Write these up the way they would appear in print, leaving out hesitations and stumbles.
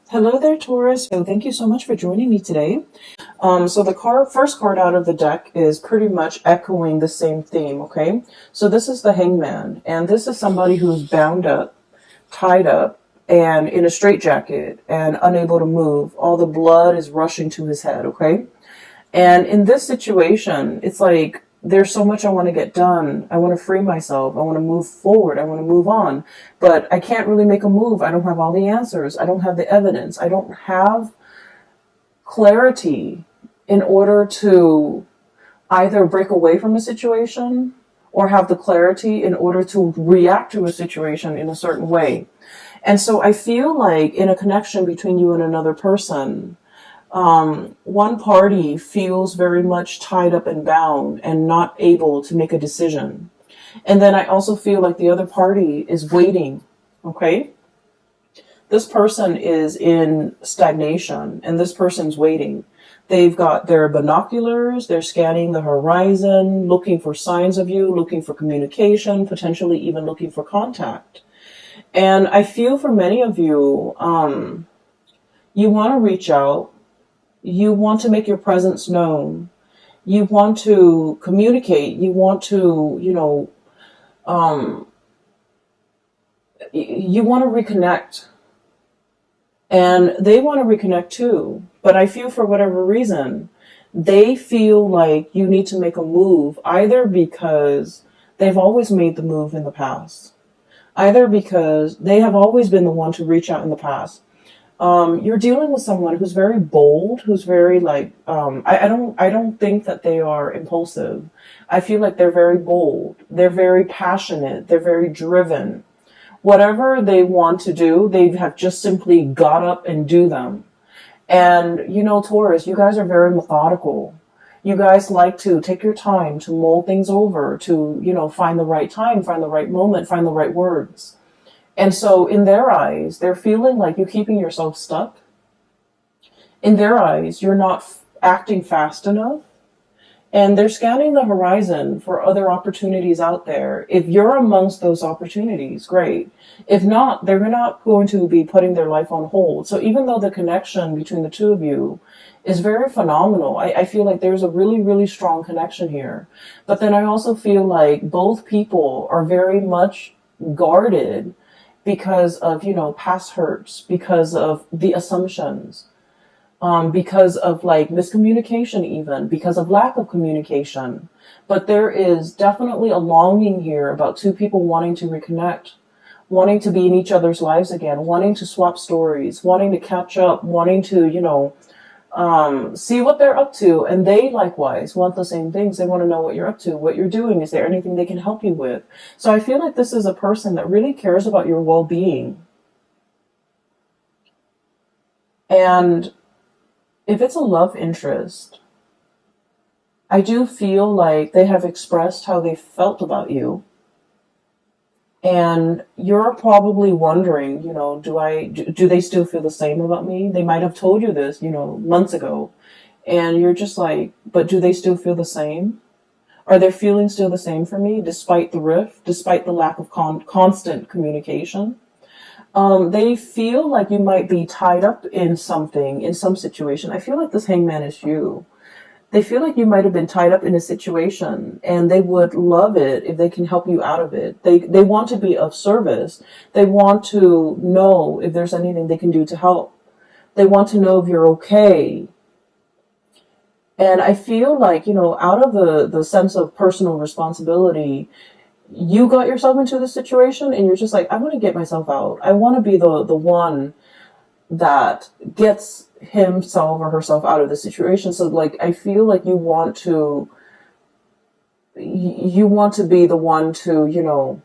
Hello there, Taurus. So thank you so much for joining me today. So the first card out of the deck is pretty much echoing the same theme, okay? So this is the Hangman, and this is somebody who's bound up, tied up, and in a straitjacket and unable to move. All the blood is rushing to his head, okay? And in this situation, it's like there's so much I want to get done. I want to free myself. I want to move forward. I want to move on. But I can't really make a move. I don't have all the answers. I don't have the evidence. I don't have clarity in order to either break away from a situation or have the clarity in order to react to a situation in a certain way. And so I feel like in a connection between you and another person, one party feels very much tied up and bound and not able to make a decision. And then I also feel like the other party is waiting, okay? This person is in stagnation and this person's waiting. They've got their binoculars, they're scanning the horizon, looking for signs of you, looking for communication, potentially even looking for contact. And I feel for many of you, you want to reach out. You want to make your presence known. You want to communicate. You want to, you want to reconnect. And they want to reconnect too. But I feel for whatever reason, they feel like you need to make a move, either because they've always made the move in the past, either because they have always been the one to reach out in the past. You're dealing with someone who's very bold, who's very I don't think that they are impulsive. I feel like they're very bold. They're very passionate. They're very driven. Whatever they want to do, they have just simply got up and do them. And, Taurus, you guys are very methodical. You guys like to take your time to mull things over, to, find the right time, find the right moment, find the right words. And so in their eyes, they're feeling like you're keeping yourself stuck. In their eyes, you're not acting fast enough. And they're scanning the horizon for other opportunities out there. If you're amongst those opportunities, great. If not, they're not going to be putting their life on hold. So even though the connection between the two of you is very phenomenal, I feel like there's a really, really strong connection here. But then I also feel like both people are very much guarded because of, past hurts, because of the assumptions, because of miscommunication even, because of lack of communication. But there is definitely a longing here about two people wanting to reconnect, wanting to be in each other's lives again, wanting to swap stories, wanting to catch up, wanting to, see what they're up to. And they likewise want the same things. They want to know what you're up to, what you're doing. Is there anything they can help you with? So I feel like this is a person that really cares about your well-being. And if it's a love interest, I do feel like they have expressed how they felt about you. And you're probably wondering, do they still feel the same about me? They might have told you this, months ago. And you're just like, but do they still feel the same? Are their feelings still the same for me, despite the rift, despite the lack of constant communication? They feel like you might be tied up in something, in some situation. I feel like this Hangman is you. They feel like you might have been tied up in a situation and they would love it if they can help you out of it. They want to be of service. They want to know if there's anything they can do to help. They want to know if you're okay. And I feel like, out of the sense of personal responsibility, you got yourself into this situation and you're just like, I want to get myself out. I want to be the one that gets himself or herself out of the situation. So I feel like you want to be the one to,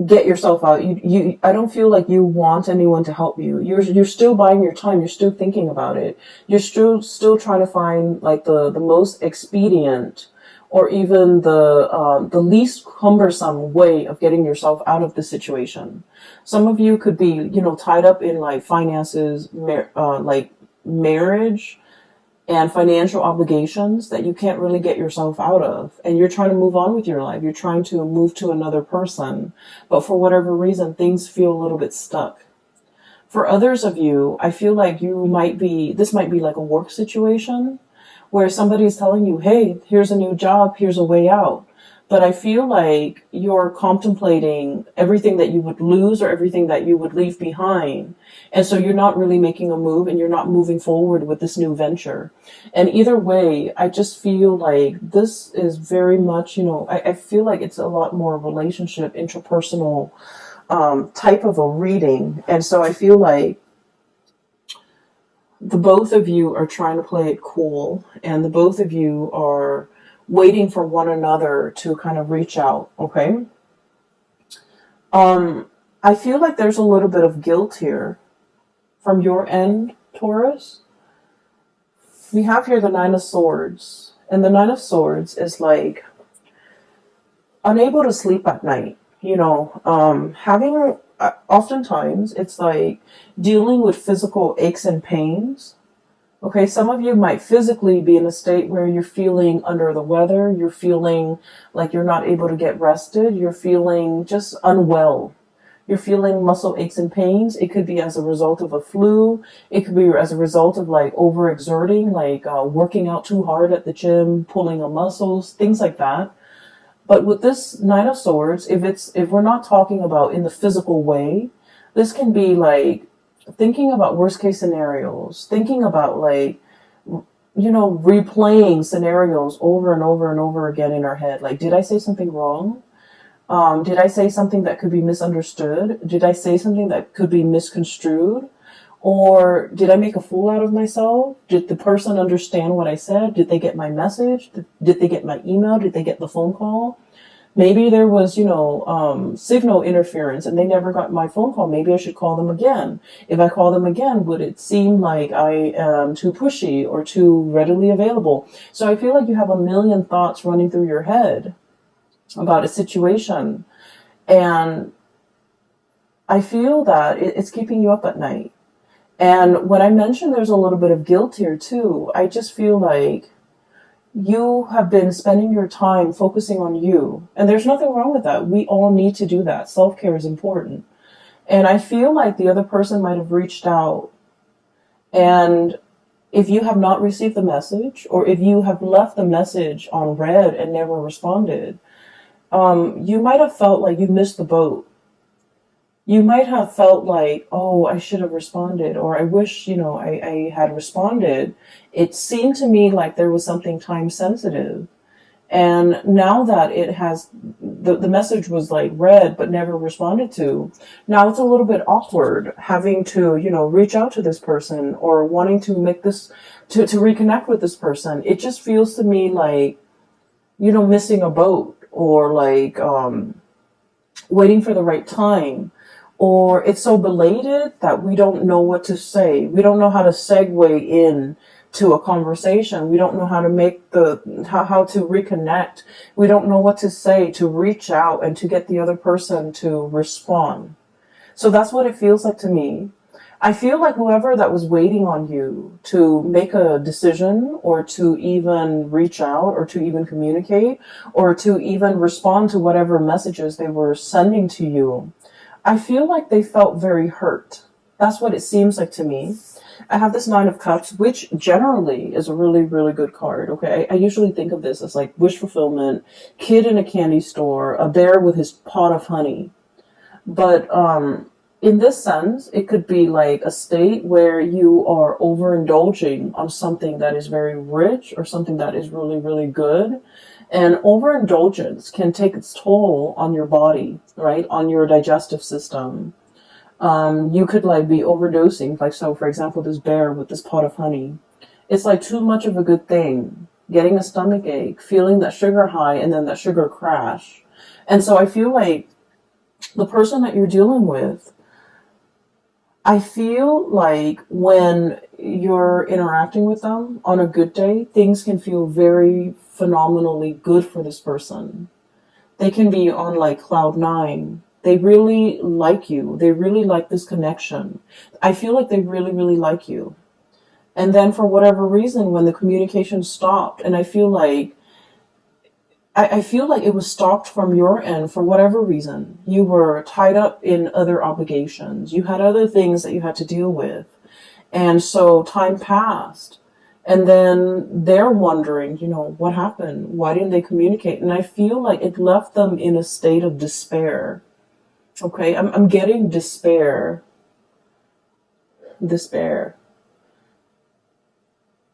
get yourself out. I don't feel like you want anyone to help you. You're still buying your time. You're still thinking about it. You're still trying to find the most expedient or even the least cumbersome way of getting yourself out of the situation. Some of you could be, tied up in finances, marriage and financial obligations that you can't really get yourself out of. And you're trying to move on with your life. You're trying to move to another person. But for whatever reason, things feel a little bit stuck. For others of you, I feel like this might be like a work situation where somebody's telling you, hey, here's a new job, here's a way out. But I feel like you're contemplating everything that you would lose or everything that you would leave behind. And so you're not really making a move and you're not moving forward with this new venture. And either way, I just feel like this is very much, I feel like it's a lot more relationship, interpersonal type of a reading. And so I feel like the both of you are trying to play it cool and the both of you are waiting for one another to kind of reach out, okay? I feel like there's a little bit of guilt here from your end, Taurus. We have here the Nine of Swords, and the Nine of Swords is like unable to sleep at night, having oftentimes it's like dealing with physical aches and pains. Okay, some of you might physically be in a state where you're feeling under the weather, you're feeling like you're not able to get rested, you're feeling just unwell. You're feeling muscle aches and pains. It could be as a result of a flu. It could be as a result of like overexerting, like working out too hard at the gym, pulling on muscles, things like that. But with this Nine of Swords, if we're not talking about in the physical way, this can be like thinking about worst case scenarios, thinking about like, replaying scenarios over and over and over again in our head. Like, did I say something wrong? Did I say something that could be misunderstood? Did I say something that could be misconstrued? Or did I make a fool out of myself? Did the person understand what I said? Did they get my message? Did they get my email? Did they get the phone call? Maybe there was, signal interference and they never got my phone call. Maybe I should call them again. If I call them again, would it seem like I am too pushy or too readily available? So I feel like you have a million thoughts running through your head about a situation. And I feel that it's keeping you up at night. And when I mentioned there's a little bit of guilt here too, I just feel like you have been spending your time focusing on you. And there's nothing wrong with that. We all need to do that. Self-care is important. And I feel like the other person might have reached out. And if you have not received the message, or if you have left the message on read and never responded, you might have felt like you missed the boat. You might have felt like, oh, I should have responded, or I wish, I had responded. It seemed to me like there was something time sensitive. And now that it has, the message was like read but never responded to, now it's a little bit awkward having to, reach out to this person or wanting to make this, to reconnect with this person. It just feels to me like, missing a boat or like waiting for the right time. Or it's so belated that we don't know what to say. We don't know how to segue in to a conversation. We don't know how to make how to reconnect. We don't know what to say to reach out and to get the other person to respond. So that's what it feels like to me. I feel like whoever that was waiting on you to make a decision or to even reach out or to even communicate or to even respond to whatever messages they were sending to you, I feel like they felt very hurt. That's what it seems like to me. I have this Nine of Cups, which generally is a really, really good card. Okay, I usually think of this as like wish fulfillment, kid in a candy store, a bear with his pot of honey. But in this sense, it could be like a state where you are overindulging on something that is very rich or something that is really, really good. And overindulgence can take its toll on your body, right? On your digestive system. You could like be overdosing. Like, so for example, this bear with this pot of honey, it's like too much of a good thing. Getting a stomach ache, feeling that sugar high and then that sugar crash. And so I feel like the person that you're dealing with, I feel like when you're interacting with them on a good day, things can feel very phenomenally good for this person. They can be on like cloud nine. They really like you. They really like this connection. I feel like they really, really like you. And then for whatever reason, when the communication stopped, and I feel like I feel like it was stopped from your end for whatever reason. You were tied up in other obligations. You had other things that you had to deal with. And so time passed. And then they're wondering, what happened? Why didn't they communicate? And I feel like it left them in a state of despair. Okay, I'm getting despair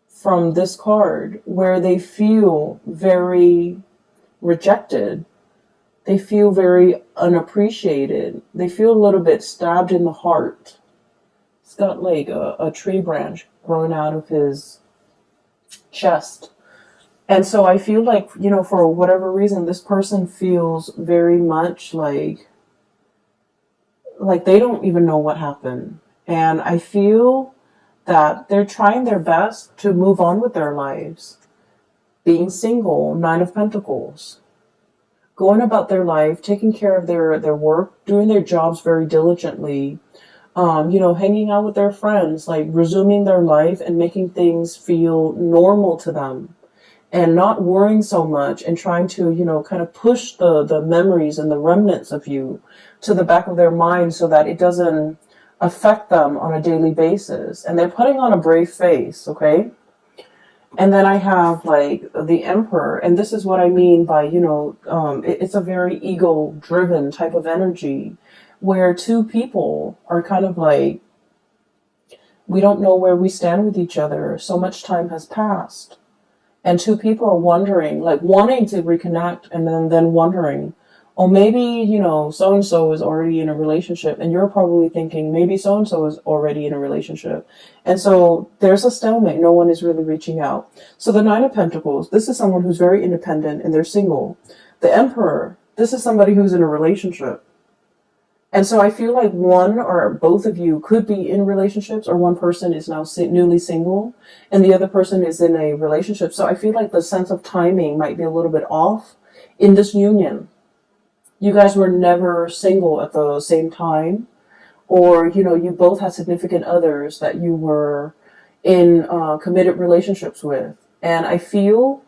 from this card, where they feel very rejected. They feel very unappreciated. They feel a little bit stabbed in the heart. It's got like a tree branch growing out of his chest. And so I feel like, for whatever reason, this person feels very much like they don't even know what happened. And I feel that they're trying their best to move on with their lives. Being single, Nine of Pentacles. Going about their life, taking care of their work, doing their jobs very diligently. Hanging out with their friends, like resuming their life and making things feel normal to them. And not worrying so much and trying to, kind of push the memories and the remnants of you to the back of their mind so that it doesn't affect them on a daily basis. And they're putting on a brave face, okay? And then I have like the Emperor, and this is what I mean by, it's a very ego-driven type of energy where two people are kind of like, we don't know where we stand with each other. So much time has passed. And two people are wondering, like wanting to reconnect and then wondering, oh, maybe, so-and-so is already in a relationship. And you're probably thinking, maybe so-and-so is already in a relationship. And so there's a stalemate. No one is really reaching out. So the Nine of Pentacles, this is someone who's very independent and they're single. The Emperor, this is somebody who's in a relationship. And so I feel like one or both of you could be in relationships, or one person is now newly single and the other person is in a relationship. So I feel like the sense of timing might be a little bit off in this union. You guys were never single at the same time, or, you both had significant others that you were in committed relationships with. And I feel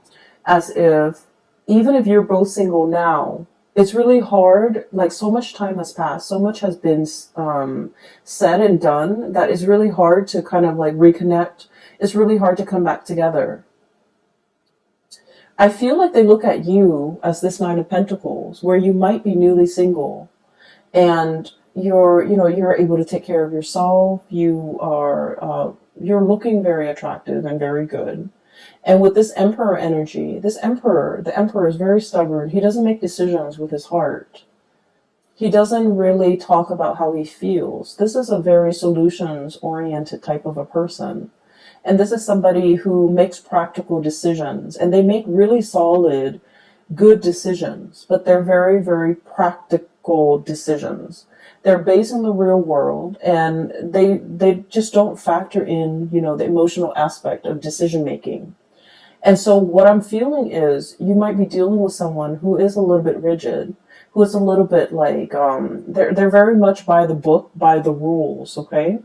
as if, even if you're both single now, it's really hard, like so much time has passed, so much has been said and done, that it's really hard to kind of like reconnect. It's really hard to come back together. I feel like they look at you as this Nine of Pentacles, where you might be newly single and you're able to take care of yourself. You're looking very attractive and very good. And with this Emperor energy, the Emperor is very stubborn. He doesn't make decisions with his heart. He doesn't really talk about how he feels. This is a very solutions-oriented type of a person. And this is somebody who makes practical decisions. And they make really solid, good decisions. But they're very, very practical decisions. They're based in the real world. And they just don't factor in, the emotional aspect of decision making. And so what I'm feeling is you might be dealing with someone who is a little bit rigid, who is a little bit like, they're very much by the book, by the rules, okay?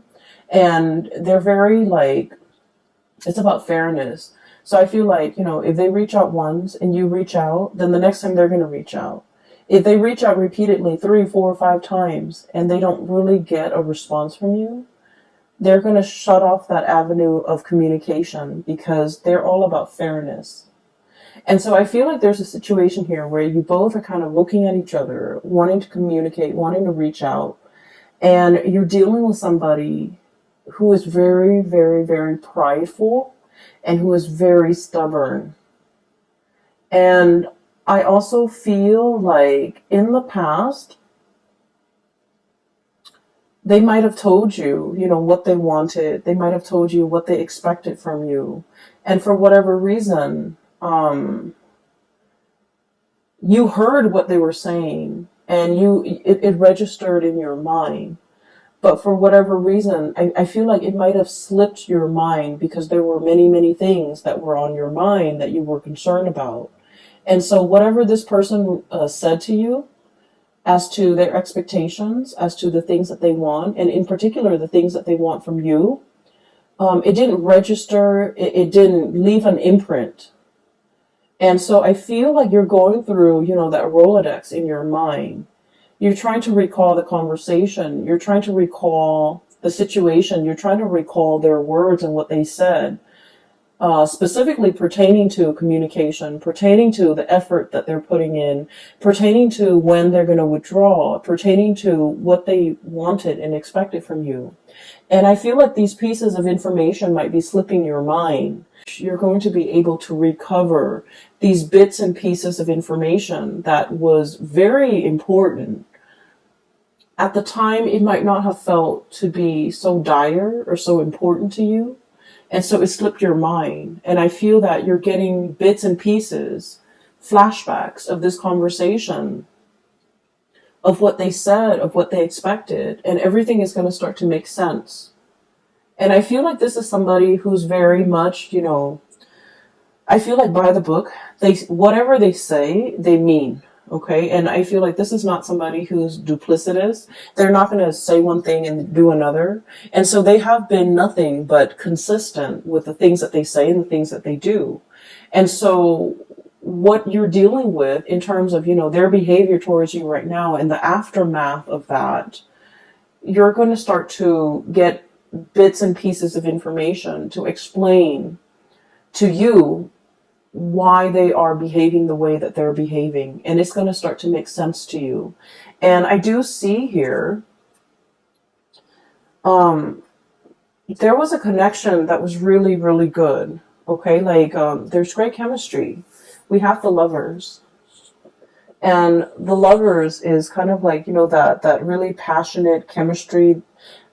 And they're very like, it's about fairness. So I feel like, if they reach out once and you reach out, then the next time they're going to reach out. If they reach out repeatedly 3, 4, 5 times and they don't really get a response from you, they're going to shut off that avenue of communication because they're all about fairness. And so I feel like there's a situation here where you both are kind of looking at each other, wanting to communicate, wanting to reach out, and you're dealing with somebody who is very, very, very prideful and who is very stubborn. And I also feel like in the past, they might have told you, what they wanted. They might have told you what they expected from you. And for whatever reason, you heard what they were saying and it registered in your mind. But for whatever reason, I feel like it might have slipped your mind because there were many, many things that were on your mind that you were concerned about. And so whatever this person said to you, as to their expectations, as to the things that they want, and in particular, the things that they want from you, it didn't register, it didn't leave an imprint. And so I feel like you're going through, that Rolodex in your mind. You're trying to recall the conversation. You're trying to recall the situation. You're trying to recall their words and what they said, specifically pertaining to communication, pertaining to the effort that they're putting in, pertaining to when they're going to withdraw, pertaining to what they wanted and expected from you. And I feel like these pieces of information might be slipping your mind. You're going to be able to recover these bits and pieces of information that was very important. At the time, it might not have felt to be so dire or so important to you. And so it slipped your mind. And I feel that you're getting bits and pieces, flashbacks of this conversation, of what they said, of what they expected, and everything is going to start to make sense. And I feel like this is somebody who's very much, I feel like by the book, whatever they say, they mean. Okay. And I feel like this is not somebody who's duplicitous. They're not going to say one thing and do another. And so they have been nothing but consistent with the things that they say and the things that they do. And so what you're dealing with in terms of, their behavior towards you right now and the aftermath of that, you're going to start to get bits and pieces of information to explain to you why they are behaving the way that they're behaving. And it's going to start to make sense to you. And I do see here, there was a connection that was really, really good. Okay. Like, there's great chemistry. We have the Lovers. And the Lovers is kind of like, that really passionate chemistry,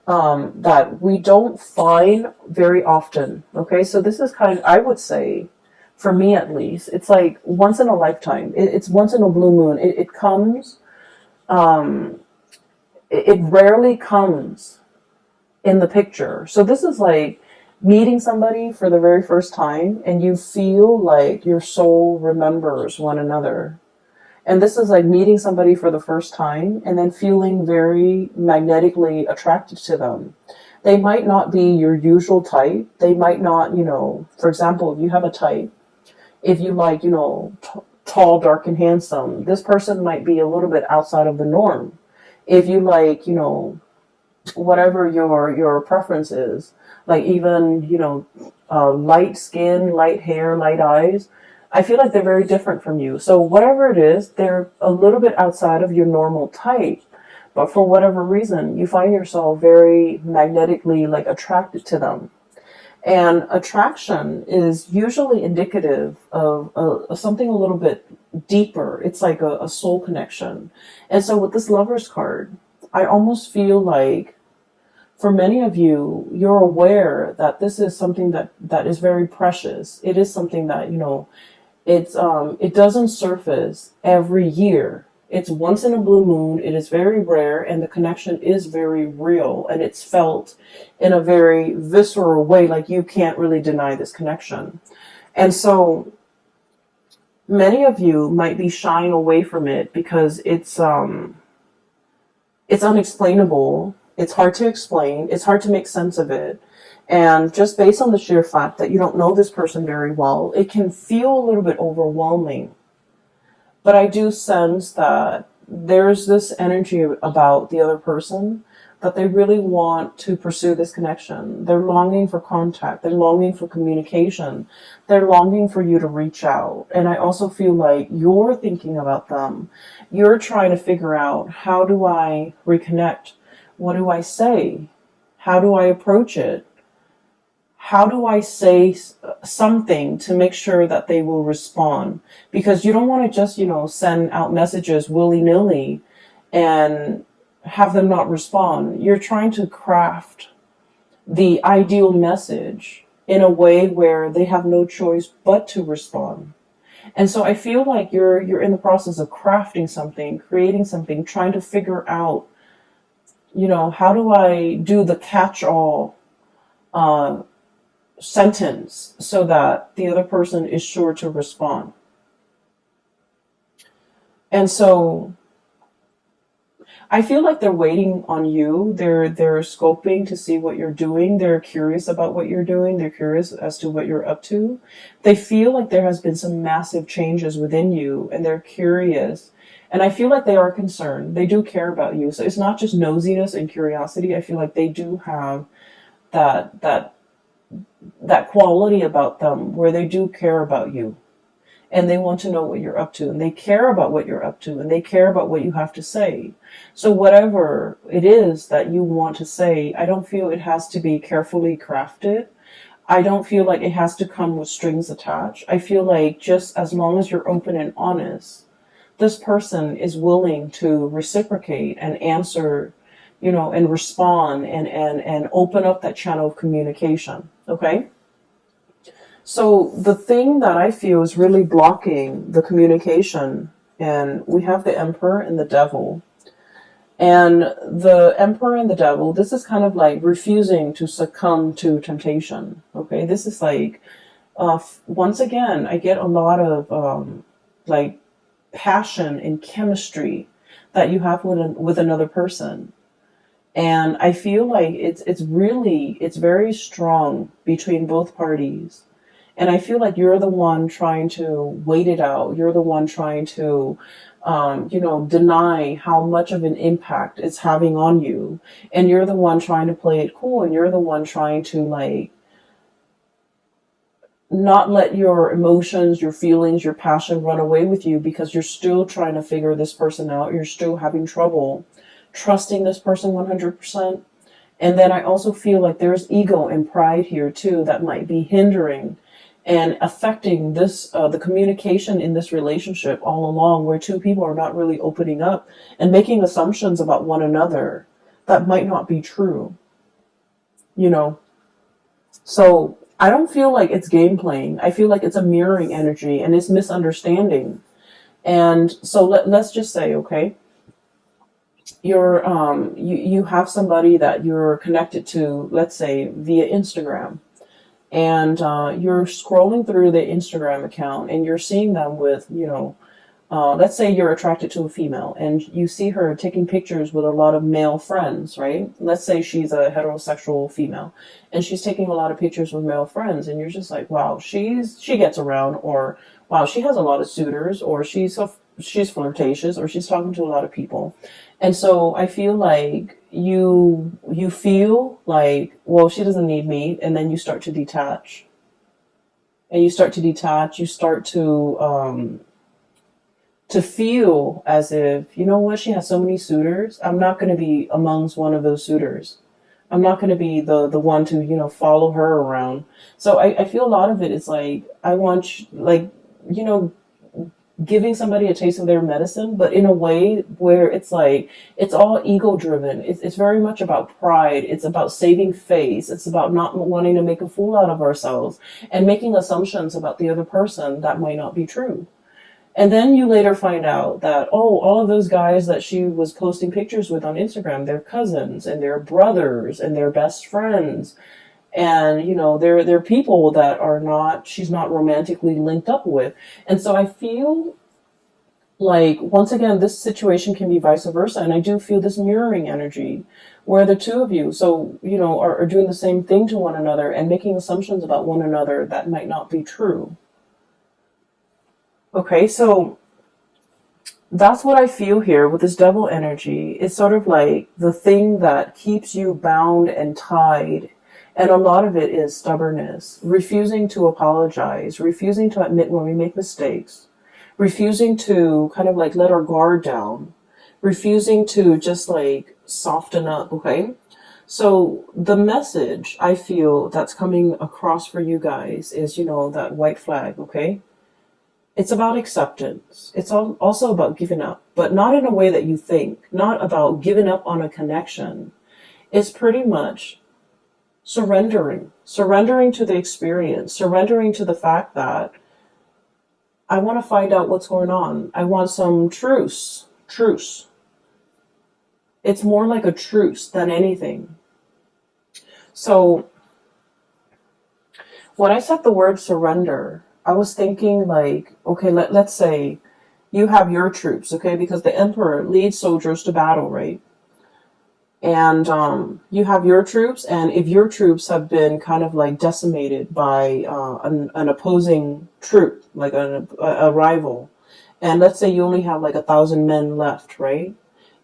that we don't find very often. Okay. So this is I would say, for me at least, it's like once in a lifetime. It's once in a blue moon. It comes, it rarely comes in the picture. So this is like meeting somebody for the very first time and you feel like your soul remembers one another. And this is like meeting somebody for the first time and then feeling very magnetically attracted to them. They might not be your usual type. They might not, for example, if you have a type, if you like, tall, dark, and handsome, this person might be a little bit outside of the norm. If you like, whatever your preference is, like even, light skin, light hair, light eyes, I feel like they're very different from you. So whatever it is, they're a little bit outside of your normal type. But for whatever reason, you find yourself very magnetically attracted to them. And attraction is usually indicative of something a little bit deeper. It's like a soul connection. And so with this Lover's card, I almost feel like for many of you, you're aware that this is something that is very precious. It is something that, it doesn't surface every year. It's once in a blue moon. It is very rare, and the connection is very real, and it's felt in a very visceral way. Like you can't really deny this connection. And so many of you might be shying away from it because it's unexplainable. It's hard to explain. It's hard to make sense of it. And just based on the sheer fact that you don't know this person very well, it can feel a little bit overwhelming. But I do sense that there's this energy about the other person that they really want to pursue this connection. They're longing for contact. They're longing for communication. They're longing for you to reach out. And I also feel like you're thinking about them. You're trying to figure out, how do I reconnect? What do I say? How do I approach it? How do I say something to make sure that they will respond? Because you don't want to just, send out messages willy-nilly and have them not respond. You're trying to craft the ideal message in a way where they have no choice but to respond. And so I feel like you're in the process of crafting something, creating something, trying to figure out, how do I do the catch-all sentence so that the other person is sure to respond. And so I feel like they're waiting on you. They're scoping to see what you're doing. They're curious about what you're doing. They're curious as to what you're up to. They feel like there has been some massive changes within you, and they're curious. And I feel like they are concerned. They do care about you. So it's not just nosiness and curiosity. I feel like they do have that that that quality about them where they do care about you, and they want to know what you're up to, and they care about what you're up to, and they care about what you have to say. So whatever it is that you want to say, I don't feel it has to be carefully crafted. I don't feel like it has to come with strings attached. I feel like just as long as you're open and honest, this person is willing to reciprocate and answer, and respond and open up that channel of communication. Okay? So the thing that I feel is really blocking the communication, and we have the Emperor and the Devil. And the Emperor and the Devil, this is kind of like refusing to succumb to temptation. Okay, this is like, once again, I get a lot of like passion and chemistry that you have with another person. And I feel like it's very strong between both parties. And I feel like you're the one trying to wait it out. You're the one trying to, deny how much of an impact it's having on you. And you're the one trying to play it cool. And you're the one trying to, like, not let your emotions, your feelings, your passion run away with you, because you're still trying to figure this person out. You're still having trouble trusting this person 100%. And then I also feel like there's ego and pride here too that might be hindering and affecting this, the communication in this relationship all along, where two people are not really opening up and making assumptions about one another that might not be true, So I don't feel like it's game playing. I feel like it's a mirroring energy and it's misunderstanding. And so let's just say, okay, you have somebody that you're connected to, let's say via Instagram, and you're scrolling through the Instagram account and you're seeing them with, let's say you're attracted to a female and you see her taking pictures with a lot of male friends, right? Let's say she's a heterosexual female and she's taking a lot of pictures with male friends, and you're just like, wow, she gets around, or wow, she has a lot of suitors, or she's flirtatious, or she's talking to a lot of people. And so I feel like you feel like, well, she doesn't need me, and then you start to detach. And you start to feel as if, you know what, she has so many suitors, I'm not going to be amongst one of those suitors. I'm not going to be the one to, follow her around. So I feel a lot of it is like, I want, like, giving somebody a taste of their medicine, but in a way where it's like, it's all ego driven. It's very much about pride. It's about saving face. It's about not wanting to make a fool out of ourselves and making assumptions about the other person that might not be true. And then you later find out that, oh, all of those guys that she was posting pictures with on Instagram, they're cousins and they're brothers and they're best friends. And, they're people that she's not romantically linked up with. And so I feel like, once again, this situation can be vice versa. And I do feel this mirroring energy where the two of you, are doing the same thing to one another and making assumptions about one another that might not be true. Okay, so that's what I feel here with this devil energy. It's sort of like the thing that keeps you bound and tied. And a lot of it is stubbornness, refusing to apologize, refusing to admit when we make mistakes, refusing to kind of like let our guard down, refusing to just like soften up, okay? So the message I feel that's coming across for you guys is, that white flag, okay? It's about acceptance. It's also about giving up, but not in a way that you think, not about giving up on a connection. It's pretty much surrendering to the experience, surrendering to the fact that I want to find out what's going on. I want some truce. It's more like a truce than anything. So when I said the word surrender, I was thinking like, okay, let's say you have your troops, okay? Because the Emperor leads soldiers to battle, right? And you have your troops, and if your troops have been kind of like decimated by an opposing troop, like a rival, and let's say you only have like 1,000 men left, right?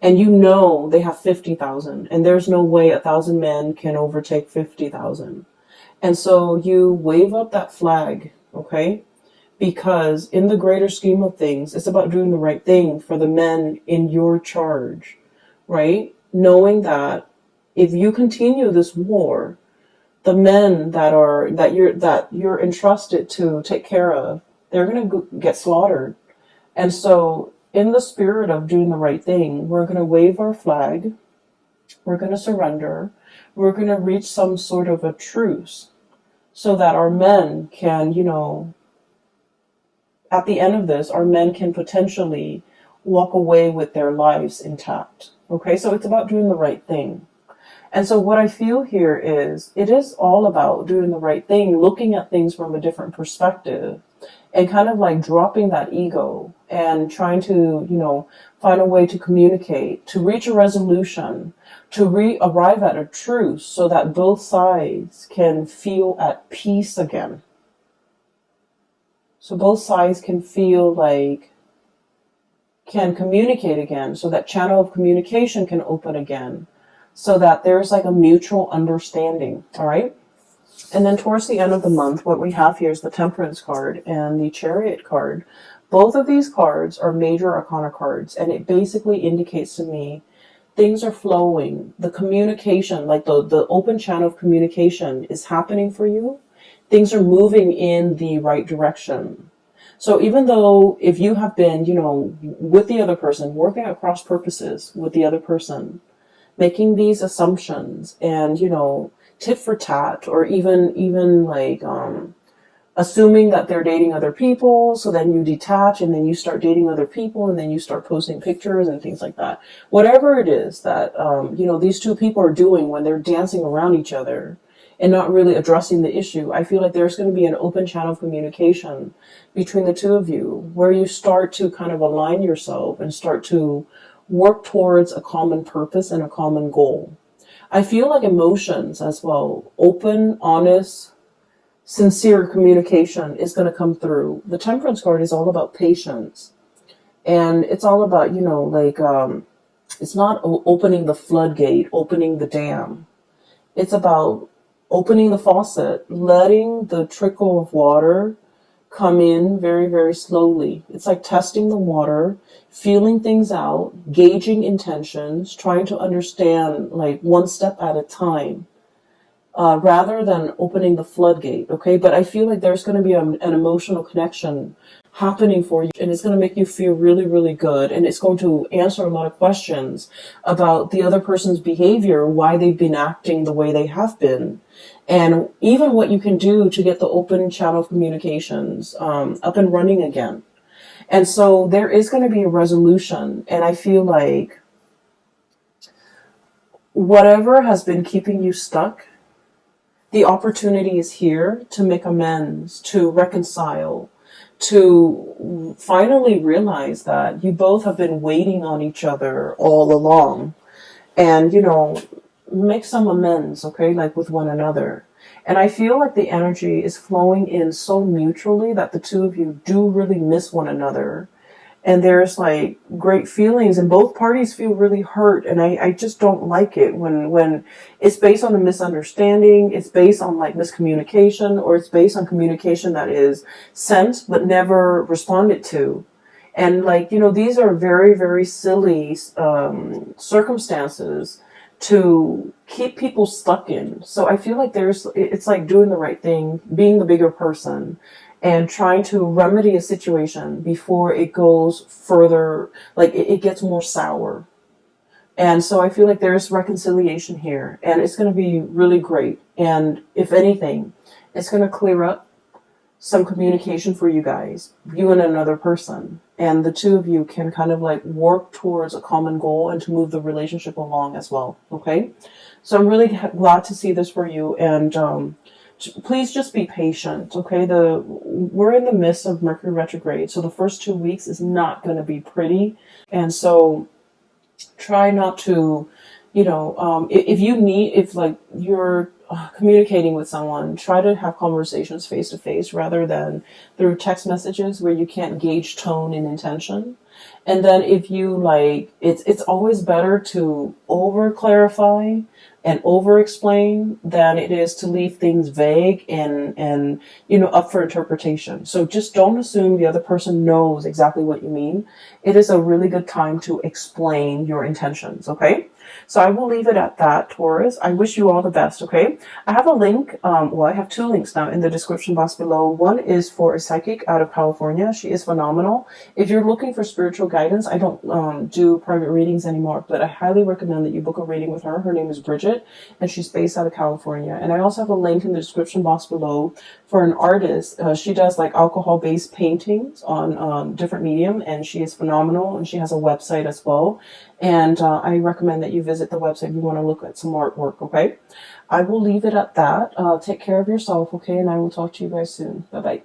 And you know they have 50,000, and there's no way 1,000 men can overtake 50,000. And so you wave up that flag, okay? Because in the greater scheme of things, it's about doing the right thing for the men in your charge, right? Knowing that if you continue this war, the men that you're entrusted to take care of, they're going to get slaughtered. And so in the spirit of doing the right thing, we're going to wave our flag, we're going to surrender, we're going to reach some sort of a truce so that our men can, at the end of this, our men can potentially walk away with their lives intact. Okay, so it's about doing the right thing. And so what I feel here is, it is all about doing the right thing, looking at things from a different perspective, and kind of like dropping that ego and trying to, find a way to communicate, to reach a resolution, to arrive at a truce so that both sides can feel at peace again. So both sides can feel like, can communicate again, so that channel of communication can open again, so that there's like a mutual understanding, all right? And then towards the end of the month, what we have here is the Temperance card and the Chariot card. Both of these cards are major arcana cards, and it basically indicates to me things are flowing. The communication, like the open channel of communication is happening for you. Things are moving in the right direction. So even though if you have been, with the other person, working at cross purposes with the other person, making these assumptions and, tit for tat, or even like assuming that they're dating other people, so then you detach and then you start dating other people and then you start posting pictures and things like that. Whatever it is that, these two people are doing when they're dancing around each other and not really addressing the issue, I feel like there's going to be an open channel of communication between the two of you where you start to kind of align yourself and start to work towards a common purpose and a common goal. I feel like emotions as well, open, honest, sincere communication is going to come through. The Temperance card is all about patience. And it's all about, it's not opening the floodgate, opening the dam. It's about opening the faucet, letting the trickle of water come in very, very slowly. It's like testing the water, feeling things out, gauging intentions, trying to understand like one step at a time, rather than opening the floodgate, okay? But I feel like there's going to be an emotional connection happening for you, and it's going to make you feel really, really good, and it's going to answer a lot of questions about the other person's behavior, why they've been acting the way they have been, and even what you can do to get the open channel of communications up and running again. And so there is going to be a resolution, and I feel like whatever has been keeping you stuck, the opportunity is here to make amends, to reconcile, to finally realize that you both have been waiting on each other all along, and, make some amends, okay, like with one another. And I feel like the energy is flowing in so mutually that the two of you do really miss one another. And there's like great feelings, and both parties feel really hurt. And I just don't like it when it's based on a misunderstanding, it's based on like miscommunication, or it's based on communication that is sent but never responded to. And like, these are very, very silly circumstances to keep people stuck in. So I feel like it's like doing the right thing, being the bigger person, and trying to remedy a situation before it goes further, like it gets more sour. And so I feel like there's reconciliation here, and it's going to be really great. And if anything, it's going to clear up some communication for you guys, you and another person. And the two of you can kind of like work towards a common goal and to move the relationship along as well. Okay. So I'm really glad to see this for you. And please just be patient, okay? We're in the midst of Mercury retrograde, so the first 2 weeks is not going to be pretty. And so try not to, if like you're communicating with someone, try to have conversations face to face rather than through text messages where you can't gauge tone and intention. And then if you like, it's always better to over clarify and over explain than it is to leave things vague and up for interpretation. So just don't assume the other person knows exactly what you mean. It is a really good time to explain your intentions, okay? So I will leave it at that, Taurus. I wish you all the best, okay? I have a link, I have 2 links now in the description box below. One is for a psychic out of California. She is phenomenal. If you're looking for spiritual guidance, I don't do private readings anymore, but I highly recommend that you book a reading with her. Her name is Bridget, and she's based out of California. And I also have a link in the description box below for an artist. She does like alcohol-based paintings on different medium, and she is phenomenal, and she has a website as well. And I recommend that you visit the website if you want to look at some artwork, okay? I will leave it at that. Take care of yourself, okay? And I will talk to you guys soon. Bye-bye.